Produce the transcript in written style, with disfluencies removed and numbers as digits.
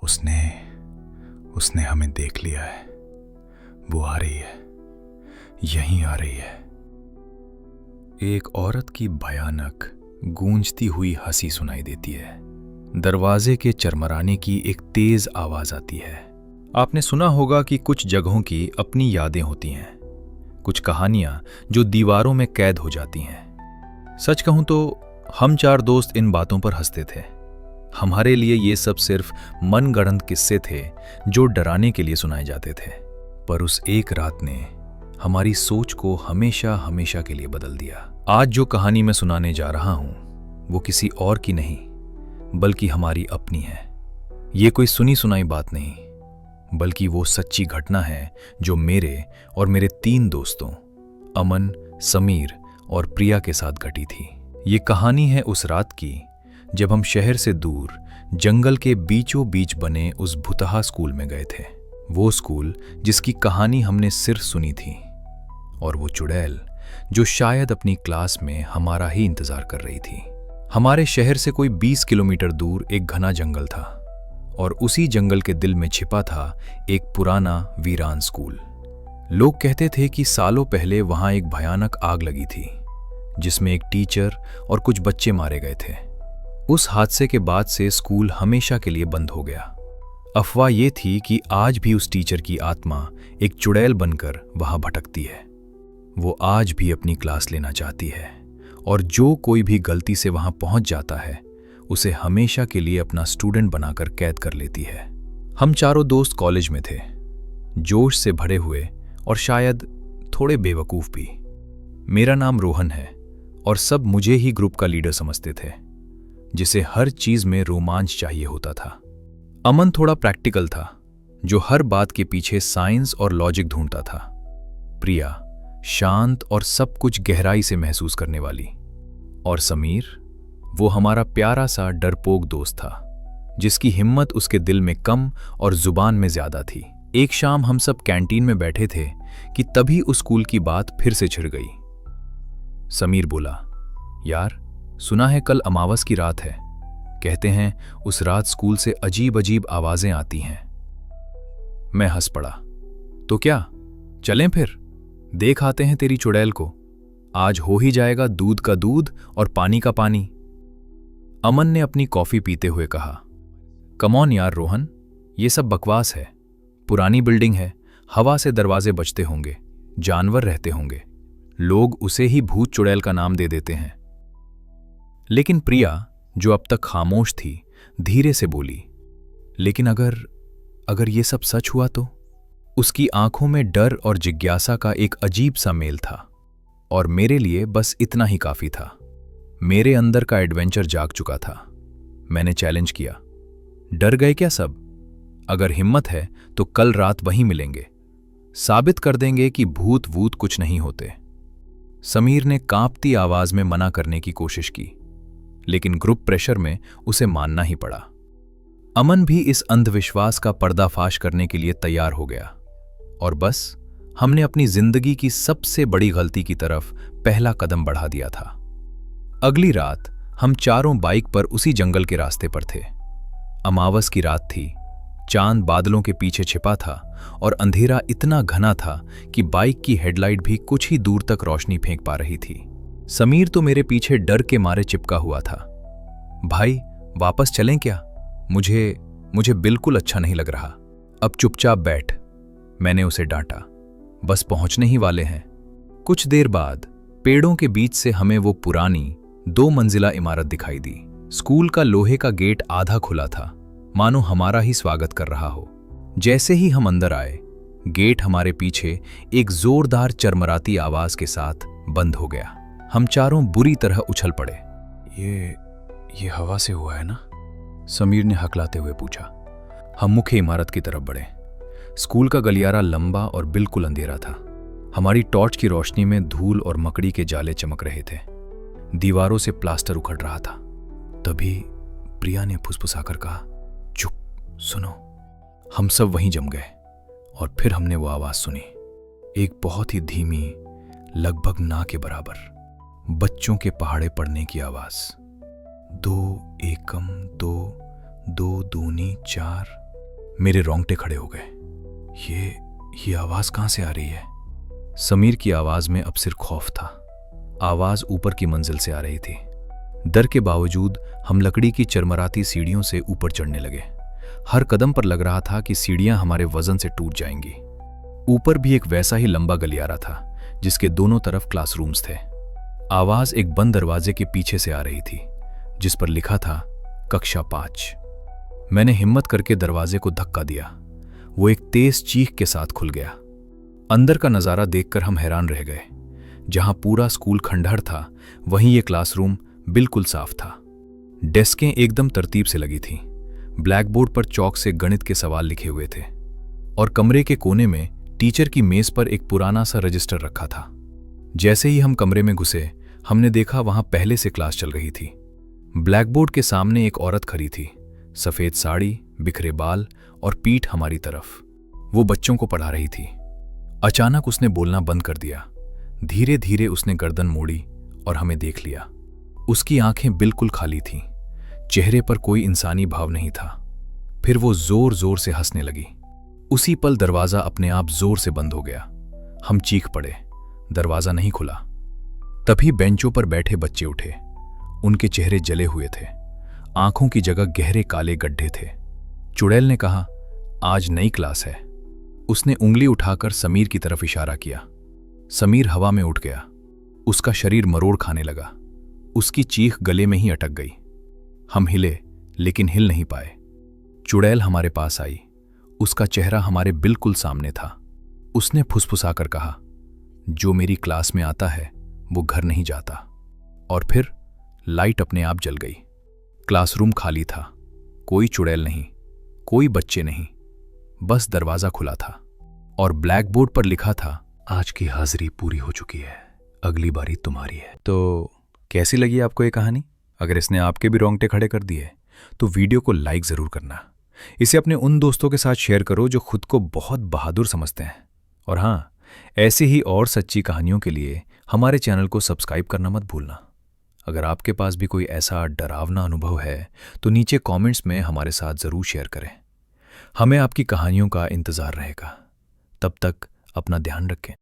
उसने उसने हमें देख लिया है। वो आ रही है, यहीं आ रही है। एक औरत की भयानक गूंजती हुई हंसी सुनाई देती है। दरवाजे के चरमराने की एक तेज आवाज आती है। आपने सुना होगा कि कुछ जगहों की अपनी यादें होती हैं, कुछ कहानियां जो दीवारों में कैद हो जाती हैं। सच कहूं तो हम चार दोस्त इन बातों पर हंसते थे। हमारे लिए ये सब सिर्फ मनगढ़ंत किस्से थे जो डराने के लिए सुनाए जाते थे। पर उस एक रात ने हमारी सोच को हमेशा हमेशा के लिए बदल दिया। आज जो कहानी मैं सुनाने जा रहा हूं वो किसी और की नहीं बल्कि हमारी अपनी है। ये कोई सुनी सुनाई बात नहीं बल्कि वो सच्ची घटना है जो मेरे और मेरे 3 दोस्तों अमन, समीर और प्रिया के साथ घटी थी। ये कहानी है उस रात की जब हम शहर से दूर जंगल के बीचों बीच बने उस भुतहा स्कूल में गए थे। वो स्कूल जिसकी कहानी हमने सिर्फ सुनी थी, और वो चुड़ैल जो शायद अपनी क्लास में हमारा ही इंतजार कर रही थी। हमारे शहर से कोई 20 किलोमीटर दूर एक घना जंगल था और उसी जंगल के दिल में छिपा था एक पुराना वीरान स्कूल। लोग कहते थे कि सालों पहले वहां एक भयानक आग लगी थी जिसमें एक टीचर और कुछ बच्चे मारे गए थे। उस हादसे के बाद से स्कूल हमेशा के लिए बंद हो गया। अफवाह ये थी कि आज भी उस टीचर की आत्मा एक चुड़ैल बनकर वहां भटकती है। वो आज भी अपनी क्लास लेना चाहती है और जो कोई भी गलती से वहां पहुंच जाता है उसे हमेशा के लिए अपना स्टूडेंट बनाकर कैद कर लेती है। हम चारों दोस्त कॉलेज में थे, जोश से भरे हुए और शायद थोड़े बेवकूफ भी। मेरा नाम रोहन है और सब मुझे ही ग्रुप का लीडर समझते थे, जिसे हर चीज में रोमांच चाहिए होता था। अमन थोड़ा प्रैक्टिकल था, जो हर बात के पीछे साइंस और लॉजिक ढूंढता था। प्रिया शांत और सब कुछ गहराई से महसूस करने वाली। और समीर, वो हमारा प्यारा सा डरपोक दोस्त था, जिसकी हिम्मत उसके दिल में कम और जुबान में ज्यादा थी। एक शाम हम सब कैंटीन में बैठे थे कि तभी उस स्कूल की बात फिर से छिड़ गई। समीर बोला, यार सुना है कल अमावस की रात है। कहते हैं उस रात स्कूल से अजीब अजीब आवाजें आती हैं। मैं हंस पड़ा, तो क्या चलें फिर, देख आते हैं तेरी चुड़ैल को। आज हो ही जाएगा दूध का दूध और पानी का पानी। अमन ने अपनी कॉफी पीते हुए कहा, कम ऑन यार रोहन, ये सब बकवास है। पुरानी बिल्डिंग है, हवा से दरवाजे बजते होंगे, जानवर रहते होंगे, लोग उसे ही भूत चुड़ैल का नाम दे देते हैं। लेकिन प्रिया, जो अब तक खामोश थी, धीरे से बोली, लेकिन अगर ये सब सच हुआ तो? उसकी आंखों में डर और जिज्ञासा का एक अजीब सा मेल था, और मेरे लिए बस इतना ही काफी था। मेरे अंदर का एडवेंचर जाग चुका था। मैंने चैलेंज किया, डर गए क्या सब? अगर हिम्मत है तो कल रात वहीं मिलेंगे, साबित कर देंगे कि भूत वूत कुछ नहीं होते। समीर ने कांपती आवाज में मना करने की कोशिश की, लेकिन ग्रुप प्रेशर में उसे मानना ही पड़ा। अमन भी इस अंधविश्वास का पर्दाफाश करने के लिए तैयार हो गया, और बस हमने अपनी जिंदगी की सबसे बड़ी गलती की तरफ पहला कदम बढ़ा दिया था। अगली रात हम चारों बाइक पर उसी जंगल के रास्ते पर थे। अमावस की रात थी, चांद बादलों के पीछे छिपा था और अंधेरा इतना घना था कि बाइक की हेडलाइट भी कुछ ही दूर तक रोशनी फेंक पा रही थी। समीर तो मेरे पीछे डर के मारे चिपका हुआ था। भाई वापस चलें क्या? मुझे बिल्कुल अच्छा नहीं लग रहा। अब चुपचाप बैठ, मैंने उसे डांटा, बस पहुंचने ही वाले हैं। कुछ देर बाद पेड़ों के बीच से हमें वो पुरानी 2 मंजिला इमारत दिखाई दी। स्कूल का लोहे का गेट आधा खुला था, मानो हमारा ही स्वागत कर रहा हो। जैसे ही हम अंदर आए, गेट हमारे पीछे एक जोरदार चरमराती आवाज के साथ बंद हो गया। हम चारों बुरी तरह उछल पड़े। ये हवा से हुआ है ना? समीर ने हकलाते हुए पूछा। हम मुख्य इमारत की तरफ बढ़े। स्कूल का गलियारा लंबा और बिल्कुल अंधेरा था। हमारी टॉर्च की रोशनी में धूल और मकड़ी के जाले चमक रहे थे। दीवारों से प्लास्टर उखड़ रहा था। तभी प्रिया ने फुसफुसाकर कहा, चुप, सुनो। हम सब वहीं जम गए और फिर हमने वो आवाज सुनी, एक बहुत ही धीमी, लगभग ना के बराबर बच्चों के पहाड़े पड़ने की आवाज। 2 एकम 2, 2 दूनी 4, मेरे रोंगटे खड़े हो गए। ये आवाज कहां से आ रही है? समीर की आवाज में अब सिर्फ खौफ था। आवाज ऊपर की मंजिल से आ रही थी। डर के बावजूद हम लकड़ी की चरमराती सीढ़ियों से ऊपर चढ़ने लगे। हर कदम पर लग रहा था कि सीढ़ियां हमारे वजन से टूट जाएंगी। ऊपर भी एक वैसा ही लंबा गलियारा था जिसके दोनों तरफ क्लासरूम्स थे। आवाज एक बंद दरवाजे के पीछे से आ रही थी जिस पर लिखा था कक्षा 5। मैंने हिम्मत करके दरवाजे को धक्का दिया। वो एक तेज चीख के साथ खुल गया। अंदर का नजारा देखकर हम हैरान रह गए। जहां पूरा स्कूल खंडहर था, वहीं ये क्लासरूम बिल्कुल साफ था। डेस्कें एकदम तरतीब से लगी थीं। ब्लैक बोर्ड पर चौक से गणित के सवाल लिखे हुए थे और कमरे के कोने में टीचर की मेज पर एक पुराना सा रजिस्टर रखा था। जैसे ही हम कमरे में घुसे, हमने देखा वहां पहले से क्लास चल रही थी। ब्लैक बोर्ड के सामने एक औरत खड़ी थी, सफेद साड़ी, बिखरे बाल और पीठ हमारी तरफ। वो बच्चों को पढ़ा रही थी। अचानक उसने बोलना बंद कर दिया। धीरे धीरे उसने गर्दन मोड़ी और हमें देख लिया। उसकी आंखें बिल्कुल खाली थीं। चेहरे पर कोई इंसानी भाव नहीं था। फिर वो जोर जोर से हंसने लगी। उसी पल दरवाजा अपने आप जोर से बंद हो गया। हम चीख पड़े। दरवाजा नहीं खुला। तभी बेंचों पर बैठे बच्चे उठे। उनके चेहरे जले हुए थे। आंखों की जगह गहरे काले गड्ढे थे। चुड़ैल ने कहा, आज नई क्लास है। उसने उंगली उठाकर समीर की तरफ इशारा किया। समीर हवा में उठ गया। उसका शरीर मरोड़ खाने लगा। उसकी चीख गले में ही अटक गई। हम हिले, लेकिन हिल नहीं पाए। चुड़ैल हमारे पास आई। उसका चेहरा हमारे बिल्कुल सामने था। उसने फुसफुसाकर कहा, जो मेरी क्लास में आता है वो घर नहीं जाता। और फिर लाइट अपने आप जल गई। क्लासरूम खाली था। कोई चुड़ैल नहीं, कोई बच्चे नहीं, बस दरवाजा खुला था और ब्लैक बोर्ड पर लिखा था, आज की हाजिरी पूरी हो चुकी है, अगली बारी तुम्हारी है। तो कैसी लगी आपको ये कहानी? अगर इसने आपके भी रोंगटे खड़े कर दिए तो वीडियो को लाइक जरूर करना। इसे अपने उन दोस्तों के साथ शेयर करो जो खुद को बहुत बहादुर समझते हैं। और हाँ, ऐसे ही और सच्ची कहानियों के लिए हमारे चैनल को सब्सक्राइब करना मत भूलना। अगर आपके पास भी कोई ऐसा डरावना अनुभव है तो नीचे कमेंट्स में हमारे साथ जरूर शेयर करें। हमें आपकी कहानियों का इंतजार रहेगा। तब तक अपना ध्यान रखें।